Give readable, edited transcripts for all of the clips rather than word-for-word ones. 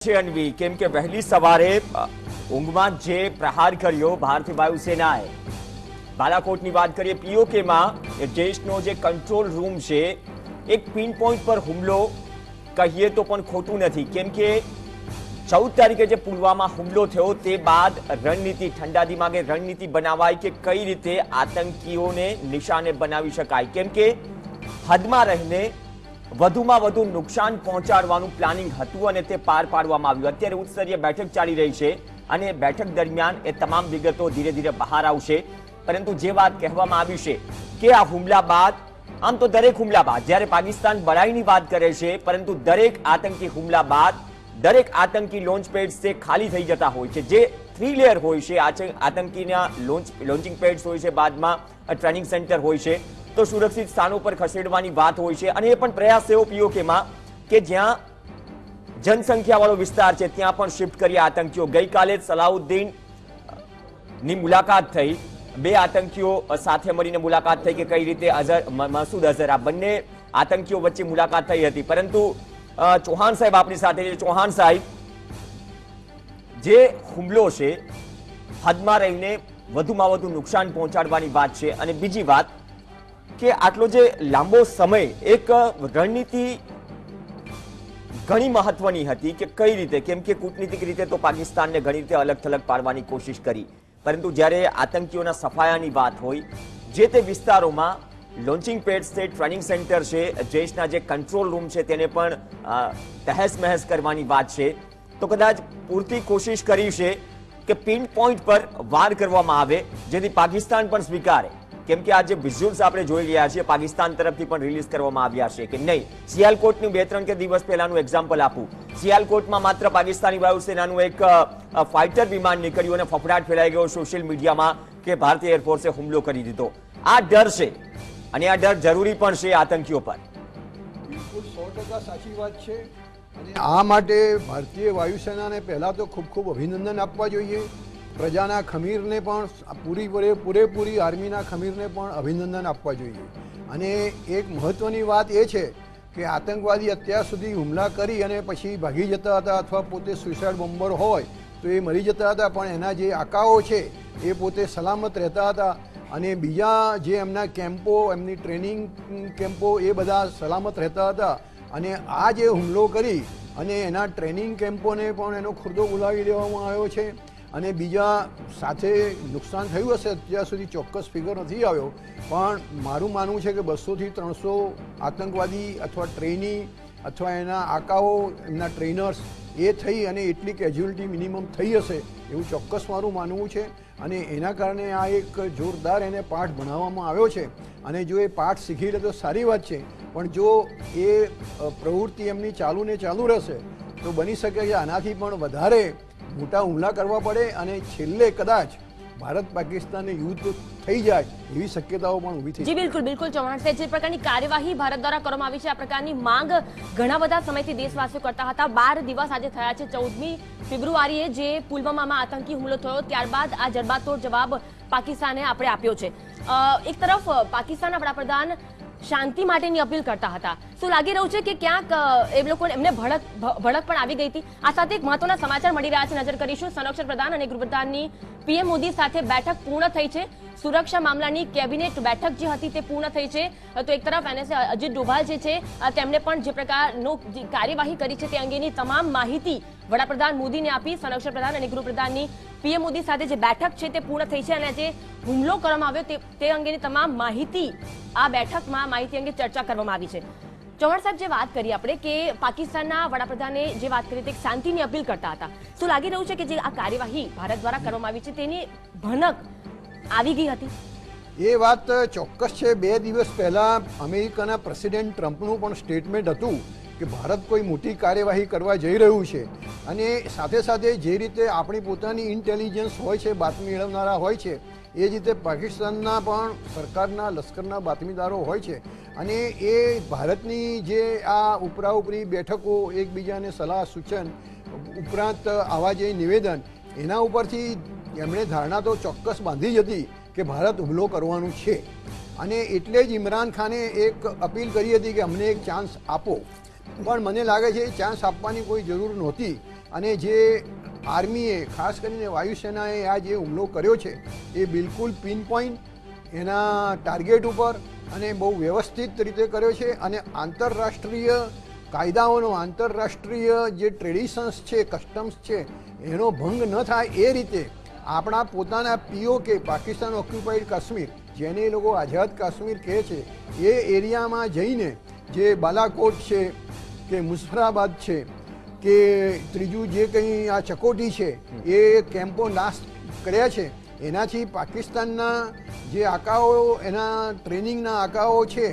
અન્વી કેમ કે વહેલી સવારે ઊંઘમાં જે પ્રહાર કર્યો ભારતીય વાયુસેનાએ બાલાકોટની વાત કરીએ પીઓકેમાં દેશનો જે કંટ્રોલ રૂમ છે એક પિન પોઈન્ટ પર હુમલો કહીએ તો પણ ખોટું નથી કેમ કે 14 તારીખે જે પુલવામા હુમલો થયો તે બાદ રણનીતિ ઠંડા દિમાગે રણનીતિ બનાવાઈ કે કઈ રીતે આતંકીઓને નિશાને બનાવી શકાય કેમ કે હદમાં રહીને વધુમાં વધુ નુકસાન પહોંચાડવાનું પ્લાનિંગ હતું અને તે પાર પાડવામાં આવ્યું। અત્યારે ઉચ્ચ સ્તરીય બેઠક ચાલી રહી છે અને બેઠક દરમિયાન એ તમામ વિગતો ધીરે ધીરે બહાર આવશે પરંતુ જે વાત કહેવામાં આવી છે કે આ હુમલા બાદ આમ તો દરેક હુમલા બાદ જ્યારે પાકિસ્તાન બળાઈની વાત કરે છે પરંતુ દરેક આતંકી હુમલા બાદ દરેક આતંકી લોન્ચ પેડ્સ તે ખાલી થઈ જતા હોય છે જે 3 લેયર હોય છે આતંકીના લોન્ચિંગ પેડ્સ હોય છે બાદમાં ટ્રેનિંગ સેન્ટર હોય છે તો સુરક્ષિત સ્થાનો પર ખસેડવાની વાત હોય છે અને એ પણ પ્રયાસ થયો પીઓકેમાં કે જ્યાં જનસંખ્યાવાળો વિસ્તાર છે ત્યાં પણ શિફ્ટ કર્યા આતંકીઓ। ગઈકાલે સલાઉદ્દીન ની મુલાકાત થઈ બે આતંકીઓ સાથે મળીને મુલાકાત થઈ કે કઈ રીતે મસૂદ અઝહર આ બંને આતંકીઓ વચ્ચે મુલાકાત થઈ હતી પરંતુ ચૌહાણ સાહેબ આપણી સાથે છે। ચૌહાણ સાહેબ જે હુમલો છે હદમાં રહીને વધુમાં વધુ નુકસાન પહોંચાડવાની વાત છે અને બીજી વાત કે આટલો જે લાંબો સમય એક રણનીતિ ઘણી મહત્વની હતી કે કઈ રીતે કેમ કે કૂટનીતિક રીતે તો પાકિસ્તાનને ઘણી રીતે અલગ થલગ પાડવાની કોશિશ કરી પરંતુ જ્યારે આતંકીઓના સફાયાની વાત હોય જે તે વિસ્તારોમાં લોન્ચિંગ પેડ્સ છે ટ્રેનિંગ સેન્ટર છે દેશના જે કંટ્રોલ રૂમ છે તેને પણ તહેસ મહેસ કરવાની વાત છે તો કદાચ પૂરતી કોશિશ કરી છે કે પિન પોઈન્ટ પર વાર કરવામાં આવે જેથી પાકિસ્તાન પણ સ્વીકારે કેમ કે આ જે વિઝ્યુઅલ્સ આપણે જોઈ રહ્યા છીએ પાકિસ્તાન તરફથી પણ રિલીઝ કરવામાં આવ્યા છે કે નહીં। સિયાલકોટનું 2-3 દિવસ પહેલાનું એક્ઝામ્પલ આપું સિયાલકોટમાં માત્ર પાકિસ્તાની વાયુસેનાનું એક ફાઇટર વિમાન નીકળ્યું અને ફફડાટ ફેલાઈ ગયો સોશિયલ મીડિયામાં કે ભારતીય એરફોર્સે હુમલો કરી દીધો। આ ડર છે અને આ ડર જરૂરી પણ છે આતંકીઓ પર। બિલકુલ 100% સાચી વાત છે અને આ માટે ભારતીય વાયુસેનાને પહેલા તો ખૂબ ખૂબ અભિનંદન આપવા જોઈએ। પ્રજાના ખમીરને પણ પૂરેપૂરી આર્મીના ખમીરને પણ અભિનંદન આપવા જોઈએ અને એક મહત્ત્વની વાત એ છે કે આતંકવાદી અત્યાર સુધી હુમલા કરી અને પછી ભાગી જતા હતા અથવા પોતે સુસાઇડ બોમ્બર હોય તો એ મરી જતા હતા પણ એના જે આકાઓ છે એ પોતે સલામત રહેતા હતા અને બીજા જે એમના કેમ્પો એમની ટ્રેનિંગ કેમ્પો એ બધા સલામત રહેતા હતા અને આ જે હુમલો કરી અને એના ટ્રેનિંગ કેમ્પોને પણ એનો ખુરદો બોલાવી દેવામાં આવ્યો છે અને બીજા સાથે નુકસાન થયું હશે અત્યાર સુધી ચોક્કસ ફિગર નથી આવ્યો પણ મારું માનવું છે કે 200 થી 300 આતંકવાદી અથવા ટ્રેની અથવા એના આકાઓ એમના ટ્રેનર્સ એ થઈ અને એટલી કેઝ્યુઅલિટી મિનિમમ થઈ હશે એવું ચોક્કસ મારું માનવું છે અને એના કારણે આ એક જોરદાર એને પાઠ ભણાવવામાં આવ્યો છે અને જો એ પાઠ શીખી લે તો સારી વાત છે પણ જો એ પ્રવૃત્તિ એમની ચાલુ રહેશે તો બની શકે કે આનાથી પણ વધારે મોટા હુમલા કરવા પડે અને છેલ્લે કદાચ ભારત પાકિસ્તાનને યુદ્ધ થઈ જાય એવી શક્યતાઓ પણ ઊભી થઈ। જી બિલકુલ બિલકુલ ચૌહાણ સાહેબ જે પ્રકારની કાર્યવાહી ભારત દ્વારા કરવામાં આવી છે આ પ્રકારની માંગ ઘણા બધા સમયથી દેશવાસીઓ કરતા હતા। 12 દિવસ આજે થયા છે 14મી ફેબ્રુઆરીએ જે પુલવામામાં આતંકી હુમલો થયો ત્યારબાદ આ જડબાતોડ જવાબ પાકિસ્તાને આપણે આપ્યો છે। એક તરફ પાકિસ્તાનના વડાપ્રધાન શાંતિ માટેની અપીલ કરતા હતા શું લાગી રહ્યું છે કે ક્યાંક એ લોકોને એમને ભડક પણ આવી ગઈ હતી। આ સાથે એક મહત્વના સમાચાર મળી રહ્યા છે નજર કરીશું સંરક્ષણ પ્રધાન અને ગૃહપ્રધાનની પીએમ મોદી સાથે બેઠક પૂર્ણ થઈ છે। સુરક્ષા મામલાની કેબિનેટ બેઠક જે હતી તે પૂર્ણ થઈ છે તો એક તરફ એનએસએ અજીત ડોભાલ જે છે તેમણે પણ જે પ્રકારનો કાર્યવાહી કરી છે તે અંગેની તમામ માહિતી વડાપ્રધાન મોદીને આપી। સંરક્ષણ પ્રધાન અને ગૃહપ્રધાનની પીએમ મોદી સાથે જે બેઠક છે તે પૂર્ણ થઈ છે અને જે હુમલો કરવામાં આવ્યો તે અંગેની તમામ માહિતી આ બેઠકમાં માહિતી અંગે ચર્ચા કરવામાં આવી છે। ચૌહાણ સાહેબ જે વાત કરી આપણે કે પાકિસ્તાનના વડાપ્રધાને જે વાત કરી તે શાંતિની અપીલ કરતા હતા શું લાગી રહ્યું છે કે જે આ કાર્યવાહી ભારત દ્વારા કરવામાં આવી છે તેની ભનક આવી ગઈ હતી? એ વાત ચોક્કસ છે। 2 દિવસ પહેલાં અમેરિકાના પ્રેસિડેન્ટ ટ્રમ્પનું પણ સ્ટેટમેન્ટ હતું કે ભારત કોઈ મોટી કાર્યવાહી કરવા જઈ રહ્યું છે અને સાથે સાથે જે રીતે આપણી પોતાની ઇન્ટેલિજન્સ હોય છે બાતમી મેળવનારા હોય છે એ જ રીતે પાકિસ્તાનના પણ સરકારના લશ્કરના બાતમીદારો હોય છે અને એ ભારતની જે આ ઉપરાઉપરી બેઠકો એકબીજાને સલાહ સૂચન ઉપરાંત આવા જે નિવેદન એના ઉપરથી એમણે ધારણા તો ચોક્કસ બાંધી જ હતી કે ભારત હુમલો કરવાનું છે અને એટલે જ ઇમરાન ખાને એક અપીલ કરી હતી કે અમને એક ચાન્સ આપો પણ મને લાગે છે એ ચાન્સ આપવાની કોઈ જરૂર નહોતી અને જે આર્મીએ ખાસ કરીને વાયુસેનાએ આ જે હુમલો કર્યો છે એ બિલકુલ પિન પોઈન્ટ એના ટાર્ગેટ ઉપર અને બહુ વ્યવસ્થિત રીતે કર્યો છે અને આંતરરાષ્ટ્રીય કાયદાઓનો આંતરરાષ્ટ્રીય જે ટ્રેડિશન્સ છે કસ્ટમ્સ છે એનો ભંગ ન થાય એ રીતે આપણા પોતાના POK પાકિસ્તાન ઓક્યુપાઈડ કાશ્મીર જેને એ લોકો આઝાદ કાશ્મીર કહે છે એ એરિયામાં જઈને જે બાલાકોટ છે કે મુઝફરાબાદ છે કે ત્રીજું જે કંઈ આ ચકોટી છે એ કેમ્પો નાશ કર્યા છે એનાથી પાકિસ્તાનના જે આકાઓ એના ટ્રેનિંગના આકાઓ છે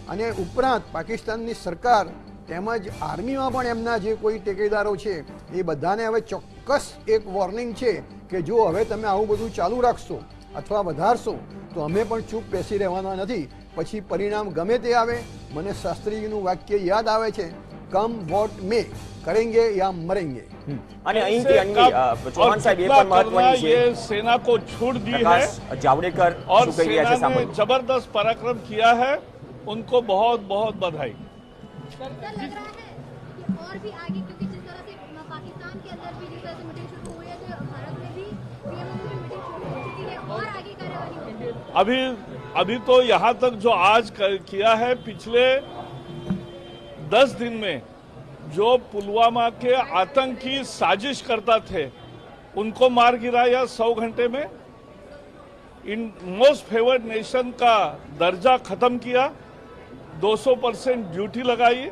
અને ઉપરાંત પાકિસ્તાનની સરકાર તેમજ આર્મીમાં પણ એમના જે કોઈ ટેકેદારો છે એ બધાને હવે ચોક્કસ એક વોર્નિંગ છે કે જો હવે તમે આવું બધું ચાલુ રાખશો અથવા વધારશો તો અમે પણ ચૂપ બેસી રહેવાના નથી પછી પરિણામ ગમે તે આવે મને શાસ્ત્રીજીનું વાક્ય યાદ આવે છે કમ વોટ મે કરેંગે યા મરેંગે અને અહીંથી અન્વી ચૌહાણ સાહેબ એ પણ મહત્વની છે ये सेना को छूट दी है પ્રકાશ જાવડેકર और શું કહી રહ્યા છે सेना ने સાંભળો जबरदस्त पराक्रम किया है, उनको बहुत बहुत बधाई। सर लग रहा है कि और भी आगे क्योंकि जिस तरह से पाकिस्तान के अंदर भी जिस तरह से मीटिंग शुरू हुई है तो भारत में भी पीएमओ की मीटिंग शुरू हो चुकी है और आगे कार्यवाही होगी। अभी तो यहाँ तक जो आज किया है, पिछले 10 दिन में जो पुलवामा के आतंकी साजिश करता थे उनको मार गिराया 100 घंटे में, इन मोस्ट फेवर्ड नेशन का दर्जा खत्म किया, 200% ड्यूटी लगाई,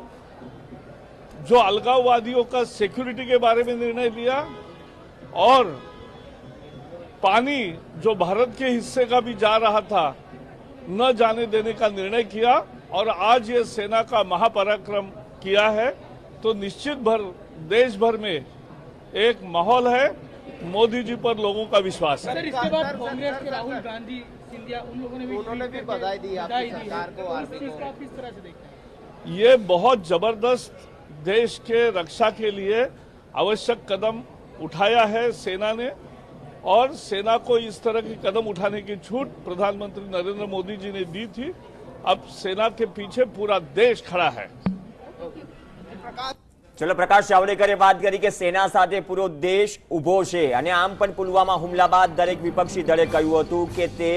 जो अलगाववादियों का सिक्योरिटी के बारे में निर्णय लिया और पानी जो भारत के हिस्से का भी जा रहा था न जाने देने का निर्णय किया और आज ये सेना का महापराक्रम किया है, तो निश्चित भर देश भर में एक माहौल है, मोदी जी पर लोगों का विश्वास है। सर इसके बाद कांग्रेस के राहुल गांधी सिंधिया उन लोगों ने भी उन्होंने भी बधाई दी आपकी सरकार को, आर्मी को। आप किस तरह से देखते हैं? ये बहुत जबरदस्त देश के रक्षा के लिए आवश्यक कदम उठाया है सेना ने और सेना को इस तरह के कदम उठाने की छूट प्रधानमंत्री नरेंद्र मोदी जी ने दी थी। अब सेना के पीछे पूरा देश खड़ा है। ચલો પ્રકાશ જાવડેકરે વાત કરી કે સેના સાથે પૂરો દેશ ઊભો છે અને આમ પણ પુલવામા હુમલા બાદ દરેક વિપક્ષી દળે કહ્યું હતું કે તે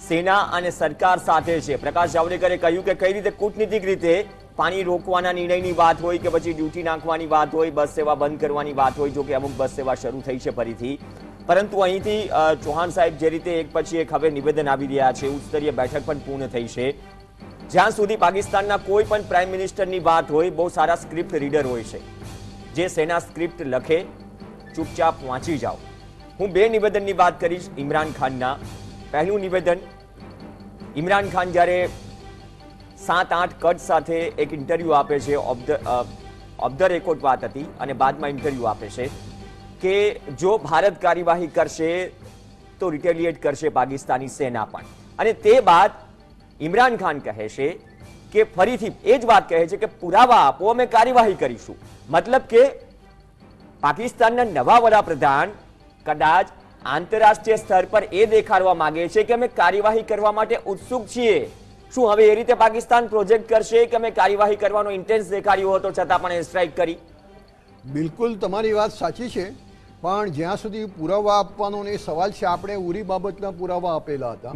સેના અને સરકાર સાથે છે। પ્રકાશ જાવડેકરે કહ્યું કે કઈ રીતે કૂટનીતિક રીતે પાણી રોકવાના નિર્ણયની વાત હોય કે પછી ડ્યુટી નાખવાની વાત હોય, બસ સેવા બંધ કરવાની વાત હોય, જો કે અમુક બસ સેવા શરૂ થઈ છે ફરીથી, પરંતુ અહીંથી ચૌહાણ સાહેબ જે રીતે એક પછી એક હવે નિવેદન આવી રહ્યા છે, ઉચ્ચ સ્તરીય બેઠક પણ પૂર્ણ થઈ છે। જ્યાં સુધી પાકિસ્તાનના કોઈ પણ પ્રાઇમ મિનિસ્ટરની વાત હોય, બહુ સારા સ્ક્રિપ્ટ રીડર હોય છે, જે સેના સ્ક્રિપ્ટ લખે, ચૂપચાપ વાંચી જાઓ। હું બે નિવેદનની વાત કરીશ ઇમરાન ખાનના। પહેલું નિવેદન, ઇમરાન ખાન જ્યારે 7-8 કટ સાથે એક ઇન્ટરવ્યૂ આપે છે, ઓફ ધ રેકોર્ડ વાત હતી અને બાદમાં ઇન્ટરવ્યૂ આપે છે કે જો ભારત કાર્યવાહી કરશે તો રિટેલિએટ કરશે પાકિસ્તાની સેના પણ, અને તે બાદ ઇમરાન ખાન કહે છે કે ફરીથી એ જ વાત કહે છે કે પુરાવા આપો, અમે કાર્યવાહી કરીશું। મતલબ કે પાકિસ્તાનના નવા વડાપ્રધાન કદાચ આંતરરાષ્ટ્રીય સ્તર પર એ દેખાડવા માંગે છે કે અમે કાર્યવાહી કરવા માટે ઉત્સુક છીએ। શું હવે એ રીતે પાકિસ્તાન પ્રોજેક્ટ કરશે કે અમે કાર્યવાહી કરવાનો ઇન્ટેન્સ દેખાડ્યો હતો છતાં પણ એ સ્ટ્રાઇક કરી? બિલકુલ તમારી વાત સાચી છે, પણ જ્યાં સુધી પુરાવા આપવાનો ને સવાલ છે, આપણે ઉરી બાબતના પુરાવા આપેલા હતા,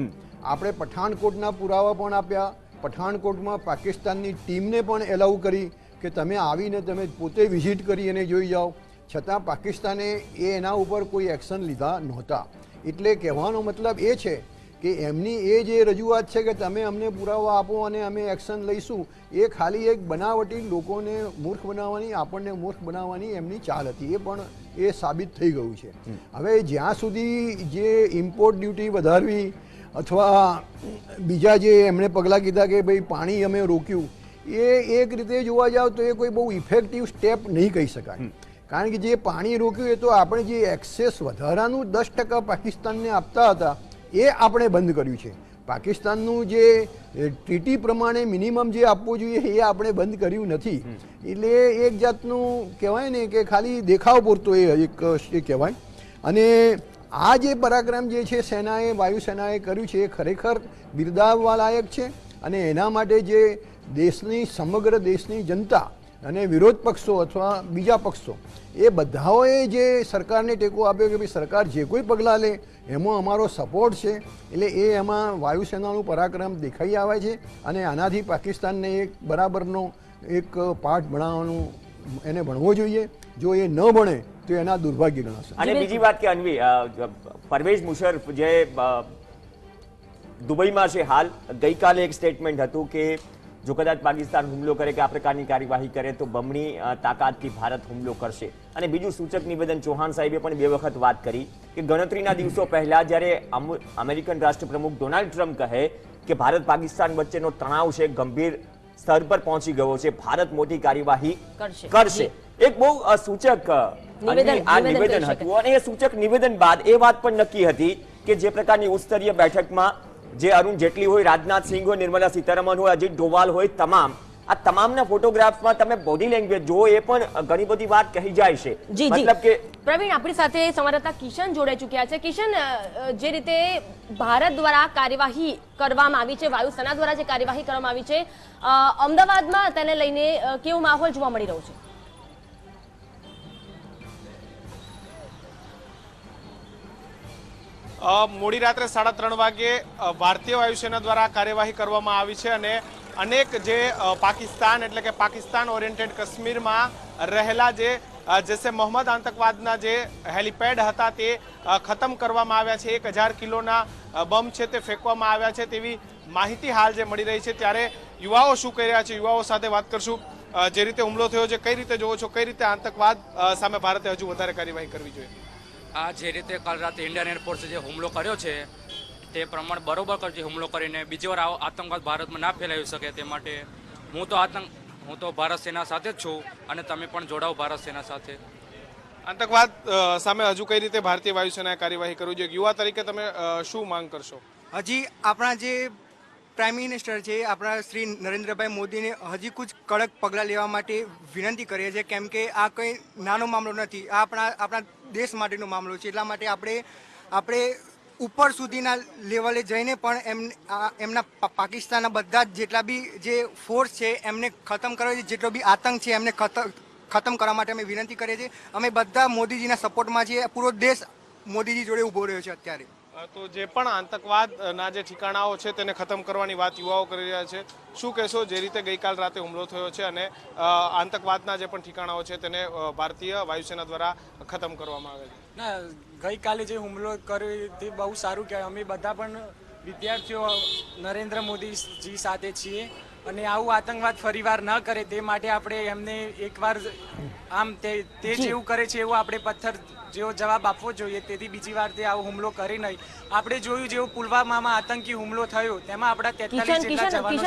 આપણે પઠાણકોટના પુરાવા પણ આપ્યા, પઠાણકોટમાં પાકિસ્તાનની ટીમને પણ એલાઉ કરી કે તમે આવીને તમે પોતે વિઝિટ કરી અને જોઈ જાઓ, છતાં પાકિસ્તાને એના ઉપર કોઈ એક્શન લીધા નહોતા। એટલે કહેવાનો મતલબ એ છે કે એમની એ જે રજૂઆત છે કે તમે અમને પુરાવા આપો અને અમે એક્શન લઈશું, એ ખાલી એક બનાવટી લોકોને મૂર્ખ બનાવવાની, આપણને મૂર્ખ બનાવવાની એમની ચાલ હતી, એ પણ એ સાબિત થઈ ગયું છે। હવે જ્યાં સુધી જે ઇમ્પોર્ટ ડ્યુટી વધારવી અથવા બીજા જે એમણે પગલાં કીધા કે ભાઈ પાણી અમે રોક્યું, એ એક રીતે જોવા જાવ તો એ કોઈ બહુ ઇફેક્ટિવ સ્ટેપ નહીં કહી શકાય, કારણ કે જે પાણી રોક્યું એ તો આપણે જે એક્સેસ વધારાનું 10% પાકિસ્તાનને આપતા હતા એ આપણે બંધ કર્યું છે। પાકિસ્તાનનું જે ટ્રીટી પ્રમાણે મિનિમમ જે આપવું જોઈએ એ આપણે બંધ કર્યું નથી। એટલે એક જાતનું કહેવાય ને કે ખાલી દેખાવ પૂરતો એ એક કહેવાય। અને આ જે પરાક્રમ જે છે સેનાએ, વાયુસેનાએ કર્યું છે એ ખરેખર બિરદાવવા લાયક છે, અને એના માટે જે દેશની સમગ્ર દેશની જનતા અને વિરોધ પક્ષો અથવા બીજા પક્ષો એ બધાઓએ જે સરકારને ટેકો આપ્યો કે ભાઈ સરકાર જે કોઈ પગલાં લે એમાં અમારો સપોર્ટ છે, એટલે એ એમાં વાયુસેનાનું પરાક્રમ દેખાઈ આવે છે અને આનાથી પાકિસ્તાનને એક બરાબરનો એક પાઠ ભણાવવાનું એને ભણવો જોઈએ. જો એ ન ભણે તો એના દુર્ભાગ્ય ગણાશે. અને બીજી વાત કે અન્વી, પરવેઝ મુશર્રફ જે દુબઈમાં છે હાલ, ગઈકાલે એક સ્ટેટમેન્ટ હતું કે જો કદાચ પાકિસ્તાન હુમલો કરે કે આ પ્રકારની કાર્યવાહી કરે તો બમણી તાકાતથી ભારત હુમલો કરશે. અને બીજું સૂચક નિવેદન ચૌહાણ સાહેબે પણ 2 વખત વાત કરી કે ગણતરીના દિવસો પહેલા જ્યારે અમેરિકન રાષ્ટ્રપ્રમુખ ડોનાલ્ડ ટ્રમ્પ કહે કે ભારત પાકિસ્તાન વચ્ચેનો તણાવ છે ગંભીર સ્તર પર પહોંચી ગયો છે, ભારત મોટી કાર્યવાહી કરશે. એક બહુ સૂચક આ નિવેદન હતું અને એ સૂચક નિવેદન બાદ એ વાત પણ નક્કી હતી કે જે પ્રકારની ઉચ્ચસ્તરીય બેઠકમાં જે અરુણ જેટલી હોય, રાજનાથ સિંહ હોય, નિર્મલા સીતારમણ હોય, અજીત ડોવાલ હોય, આ તમામના ફોટોગ્રાફ્સમાં તમે બોડી લેંગ્વેજ જુઓ, એ પણ ઘણી બધી વાત કહી જાય છે. મતલબ કે પ્રવીણ, આપણી સાથે સંવાદદાતા કિશન જોડાઈ ચૂક્યા છે. કિશન, જે રીતે ભારત દ્વારા કાર્યવાહી કરવામાં આવી છે, વાયુસેના દ્વારા જે કાર્યવાહી કરવામાં આવી છે, અમદાવાદમાં તેને લઈને કેવો માહોલ જોવા મળી રહ્યો છે? મોડી રાત્રે 3:30 વાગે ભારતીય વાયુસેના દ્વારા કાર્યવાહી કરવામાં આવી છે અને અનેક જે પાકિસ્તાન એટલે કે પાકિસ્તાન ઓરિએન્ટેડ કાશ્મીરમાં રહેલા જે જૈસે મોહમ્મદ આતંકવાદના જે હેલિપેડ હતા તે ખતમ કરવામાં આવ્યા છે. 1000 કિલોના બમ છે તે ફેંકવામાં આવ્યા છે તેવી માહિતી હાલ જે મળી રહી છે. ત્યારે યુવાઓ શું કહી રહ્યા છે, યુવાઓ સાથે વાત કરશું. જે રીતે હુમલો થયો છે, કઈ રીતે જોવો છો, કઈ રીતે આતંકવાદ સામે ભારતે હજુ વધારે કાર્યવાહી કરવી જોઈએ? આ જે રીતે કાલ રાતે ઇન્ડિયન એરફોર્સે જે હુમલો કર્યો છે તે પ્રમાણે બરોબર કરજો. હુમલો કરીને બીજી વાર આતંકવાદ ભારતમાં ના ફેલાવી શકે તે માટે હું તો ભારત સેના સાથે જ છું અને તમે પણ જોડાઓ ભારત સેના સાથે. આતંકવાદ સામે હજુ કઈ રીતે ભારતીય વાયુસેનાએ કાર્યવાહી કરવી જોઈએ? યુવા તરીકે તમે શું માંગ કરશો? હજી આપણા જે પ્રાઇમ મિનિસ્ટર છે આપણા શ્રી નરેન્દ્રભાઈ મોદીને હજી કુછ કડક પગલાં લેવા માટે વિનંતી કરીએ છીએ, કેમ કે આ કંઈ નાનો મામલો નથી, આ આપણા દેશ માટેનો મામલો છે. એટલા માટે આપણે ઉપર સુધીના લેવલે જઈને પણ એમના પાકિસ્તાનના બધા જ જેટલા બી જે ફોર્સ છે એમને ખતમ કરવા, જેટલો બી આતંક છે એમને ખતમ કરવા માટે અમે વિનંતી કરીએ છીએ. અમે બધા મોદીજીના સપોર્ટમાં છીએ, પૂરો દેશ મોદીજી જોડે ઊભો રહ્યો છે અત્યારે. તો જે પણ આતંકવાદના જે ઠિકાણાઓ છે તેને ખતમ કરવાની વાત યુવાઓ કરી રહ્યા છે. શું કહેશો, જે રીતે ગઈકાલ રાતે હુમલો થયો છે અને આતંકવાદના જે પણ ઠિકાણાઓ છે તેને ભારતીય વાયુસેના દ્વારા ખતમ કરવામાં આવે છે? ના, ગઈકાલે જે હુમલો કર્યો તે બહુ સારું કહેવાય. અમે બધા પણ વિદ્યાર્થીઓ નરેન્દ્ર મોદીજી સાથે છીએ અને આવું આતંકવાદ ફરીવાર ન કરે તે માટે આપણે એમને એકવાર આમ તે જેવું કરે છે એવું આપણે પથ્થર જેવો જવાબ આપવો જોઈએ. તેથી બીજી વાર તે આવો હુમલો કરી નહીં. આપણે જોયું જેવું પુલવામામાં આતંકી હુમલો થયો તેમાં આપણા 43 જેટલા જવાનો